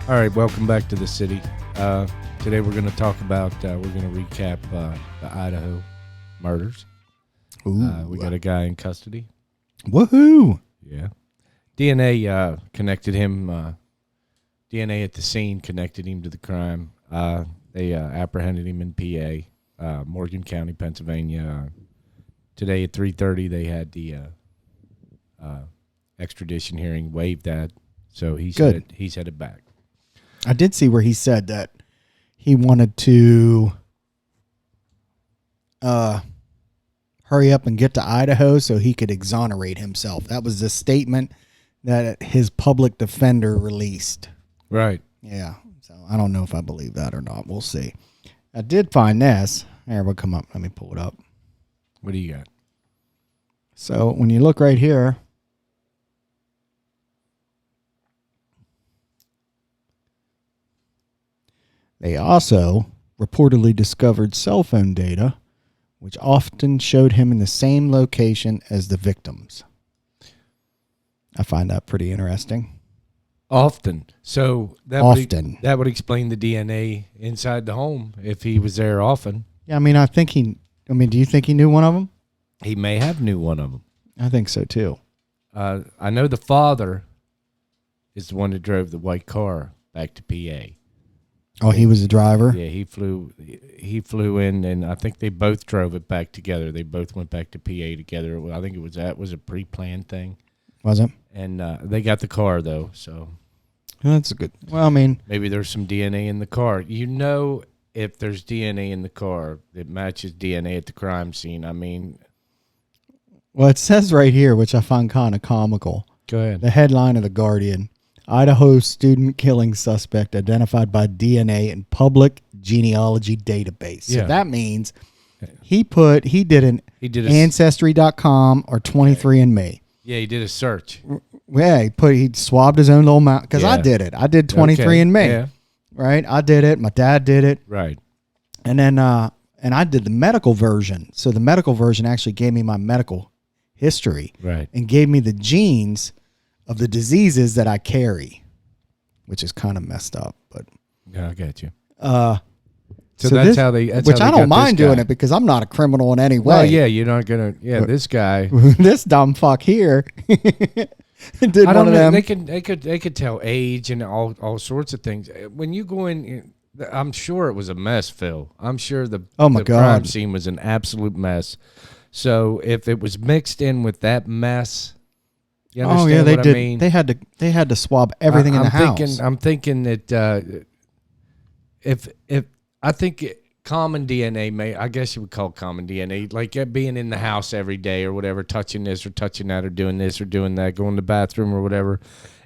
All right, welcome back to the city. Today we're going to talk about, we're going to recap the Idaho murders. We got a guy in custody. Woohoo! Yeah. DNA connected him, DNA at the scene connected him to the crime. They apprehended him in PA, Morgan County, Pennsylvania. Today at 3:30 they had the extradition hearing, waived that, so he's headed back. I did see where he said that he wanted to hurry up and get to Idaho so he could exonerate himself. That was the statement that his public defender released. Right. Yeah. So I don't know if I believe that or not. We'll see. I did find this. Here, we'll come up. Let me pull it up. What do you got? So when you look right here, they also reportedly discovered cell phone data, which often showed him in the same location as the victims. I find that pretty interesting. Often. So that would explain the DNA inside the home if he was there often. Yeah, I mean, do you think he knew one of them? He may have knew one of them. I think so too. I know the father is the one that drove the white car back to PA. Oh, he was the driver? Yeah, he flew in, and I think they both drove it back together. They both went back to PA together. I think it was a pre-planned thing. Was it? And they got the car, though, so. That's a good. Well, I mean. Maybe there's some DNA in the car. You know, if there's DNA in the car that matches DNA at the crime scene, I mean. Well, it says right here, which I find kind of comical. Go ahead. The headline of The Guardian. Idaho student killing suspect identified by DNA in public genealogy database. So that means he did Ancestry.com or 23andMe. Yeah, he did a search. Yeah, he swabbed his own little mouth because I did it. I did 23andMe. Yeah. Right? I did it. My dad did it. Right. And then and I did the medical version. So the medical version actually gave me my medical history. Right. And gave me the genes of the diseases that I carry, which is kind of messed up, but yeah, I got you. So that's how they. That's which how they I don't got mind this guy. doing it because I'm not a criminal in any way. Well, yeah, you're not gonna. Yeah, this guy, this dumb fuck here, did one of them. They could tell age and all sorts of things. When you go in, I'm sure it was a mess, Phil. I'm sure the crime scene was an absolute mess. So if it was mixed in with that mess. You understand they what did. I mean? They had to swab everything in the house. I'm thinking that if I think common DNA I guess you would call it common DNA, like being in the house every day or whatever, touching this or touching that or doing this or doing that, going to the bathroom or whatever,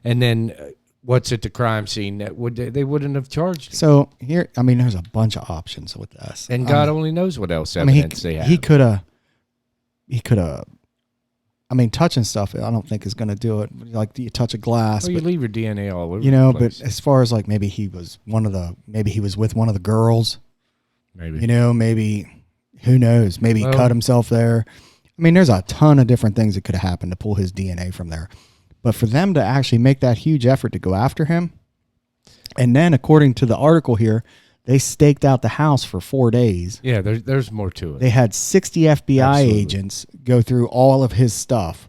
and then what's at the crime scene that they wouldn't have charged. So here, I mean, there's a bunch of options with this, and God only knows what else evidence they have. He could have. I mean, touching stuff, I don't think is going to do it. Like you touch a glass, you leave your DNA all over. But as far as like maybe he was with one of the girls. Maybe. Maybe who knows? Maybe he cut himself there. I mean, there's a ton of different things that could have happened to pull his DNA from there. But for them to actually make that huge effort to go after him, and then according to the article here, they staked out the house for 4 days. Yeah, there's more to it. They had 60 FBI agents go through all of his stuff,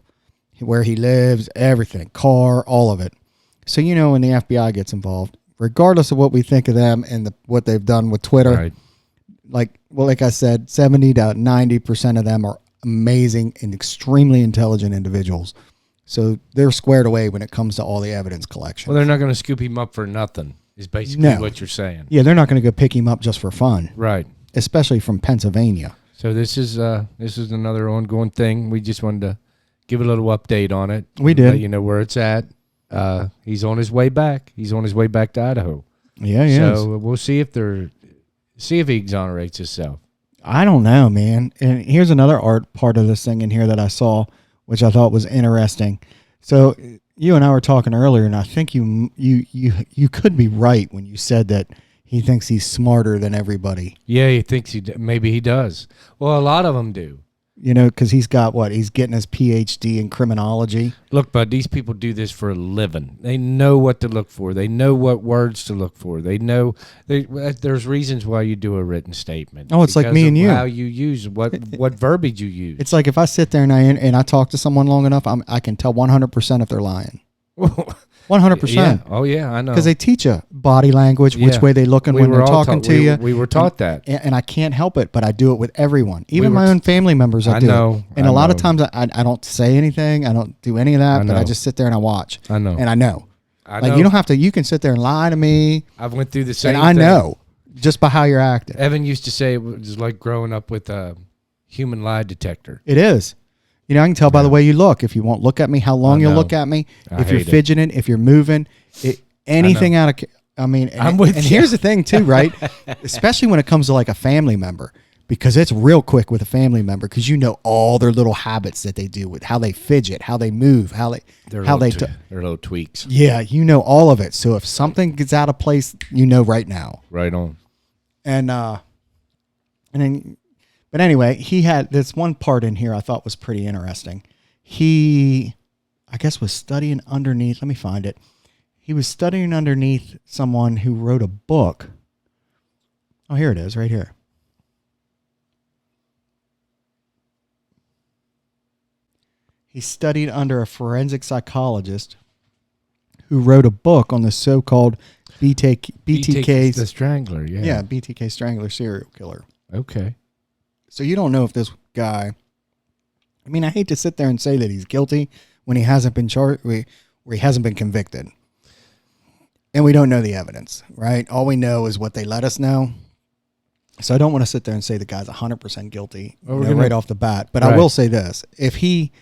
where he lives, everything, car, all of it. So, when the FBI gets involved, regardless of what we think of them and what they've done with Twitter, right. like I said, 70 to 90% of them are amazing and extremely intelligent individuals. So they're squared away when it comes to all the evidence collection. Well, they're not going to scoop him up for nothing. Is basically what you're saying. Yeah, they're not going to go pick him up just for fun. Right. Especially from Pennsylvania. So this is another ongoing thing. We just wanted to give a little update on it. We did. Let you know where it's at. He's on his way back. He's on his way back to Idaho. Yeah, he is. So we'll see if he exonerates himself. I don't know, man. And here's another part of this thing in here that I saw, which I thought was interesting. So you and I were talking earlier, and I think you could be right when you said that he thinks he's smarter than everybody. Yeah, he thinks maybe he does. Well, a lot of them do. because he's got he's getting his PhD in criminology. Look, bud, these people do this for a living. They know what to look for. They know what words to look for. They know there's reasons why you do a written statement. Oh, it's like me and you. How you use what verbiage you use. It's like if I sit there and I talk to someone long enough, I can tell 100% if they're lying. 100%. Yeah. Oh, yeah, I know. Because they teach you body language, which way they looking when they're talking to you. We were taught that. And I can't help it, but I do it with everyone. Even my own family members, I do know. And a lot of times I don't say anything. I don't do any of that, but I just sit there and I watch. I know. And I know. Like, you don't have to, you can sit there and lie to me. I've went through the same thing. And I know, just by how you're acting. Evan used to say it was like growing up with a human lie detector. It is. I can tell by the way you look. If you won't look at me, how long you'll look at me. If you're fidgeting, if you're moving, anything out of... I'm with you. Here's the thing too, right? Especially when it comes to like a family member, because it's real quick with a family member because you know all their little habits that they do with how they fidget, how they move, their little tweaks. Yeah, you know all of it. So if something gets out of place, you know right now. Right on. But anyway, he had this one part in here I thought was pretty interesting. He, I guess, was studying underneath. Let me find it. He was studying underneath someone who wrote a book. Oh, here it is, right here. He studied under a forensic psychologist who wrote a book on the so-called BTK, the Strangler, yeah. Yeah, BTK Strangler serial killer. Okay. So you don't know if this guy... I hate to sit there and say that he's guilty when he hasn't been charged, where he hasn't been convicted. And we don't know the evidence, right? All we know is what they let us know. So I don't want to sit there and say the guy's 100% guilty right off the bat. But I will say this. If he...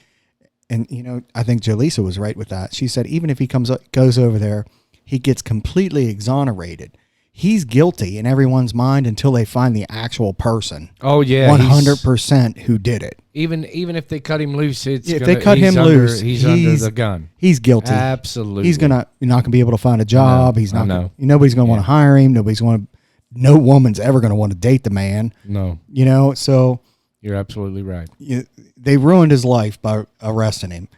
And, I think Jaleesa was right with that. She said even if he goes over there, he gets completely exonerated. He's guilty in everyone's mind until they find the actual person. Oh, yeah. 100% who did it. Even if they cut him loose, if they cut him loose, he's under the gun. He's guilty. Absolutely. You're not going to be able to find a job. He's not. Nobody's going to want to hire him. No woman's ever going to want to date the man. No. So you're absolutely right. They ruined his life by arresting him.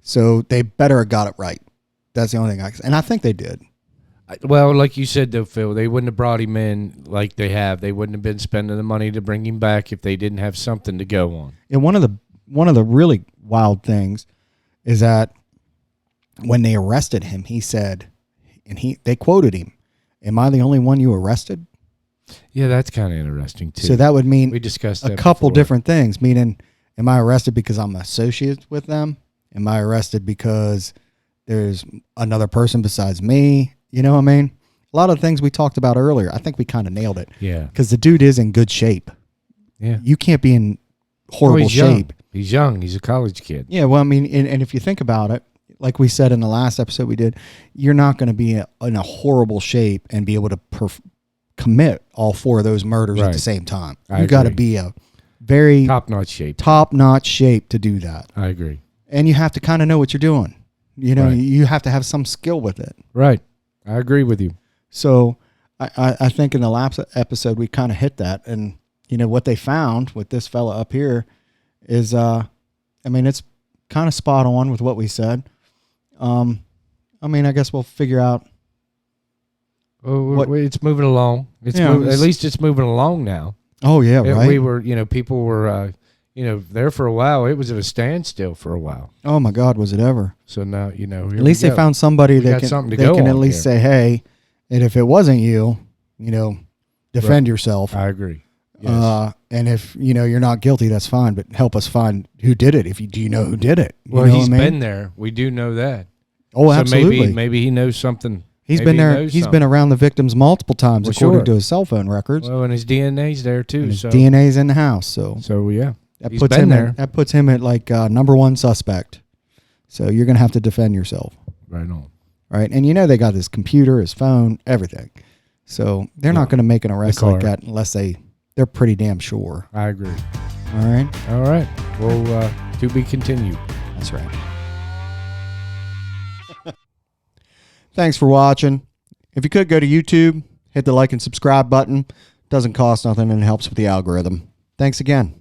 So they better have got it right. That's the only thing and I think they did. Well, like you said, though, Phil, they wouldn't have brought him in like they have. They wouldn't have been spending the money to bring him back if they didn't have something to go on. And one of the really wild things is that when they arrested him, he said, they quoted him, "Am I the only one you arrested?" Yeah, that's kind of interesting too. So that would mean we discussed that a couple before. Different things. Meaning, am I arrested because I'm associated with them? Am I arrested because there's another person besides me? You know what I mean? A lot of things we talked about earlier. I think we kind of nailed it. Yeah. Because the dude is in good shape. Yeah. You can't be in horrible shape. He's young. He's a college kid. Yeah. Well, and if you think about it, like we said in the last episode we did, you're not going to be in a horrible shape and be able to commit all four of those murders at the same time. You got to be a very top-notch shape to do that. I agree. And you have to kind of know what you're doing. You have to have some skill with it. Right. I agree with you. So I think in the last episode we kind of hit that. And, what they found with this fella up here is, it's kind of spot on with what we said. I guess we'll figure out. It's moving along. At least it's moving along now. Oh, yeah, right. We were, people were, there for a while. It was at a standstill for a while. Oh, my God, was it ever? So now, here at least they found somebody that can at least say, hey, and if it wasn't you, defend yourself. I agree. Yes. And if, you're not guilty, that's fine, but help us find who did it. Do you know who did it? He's been there. We do know that. Oh, so absolutely. Maybe he knows something. He's been there. He's been around the victims multiple times, according to his cell phone records. Well, and his DNA's there too. His DNA's in the house. So yeah, that puts him there. That puts him at like number one suspect. So you're gonna have to defend yourself. Right on. Right, and they got his computer, his phone, everything. So they're not gonna make an arrest like that unless they're pretty damn sure. I agree. All right. All right. Well, to be continued. That's right. Thanks for watching. If you could go to YouTube, hit the like and subscribe button. Doesn't cost nothing and it helps with the algorithm. Thanks again.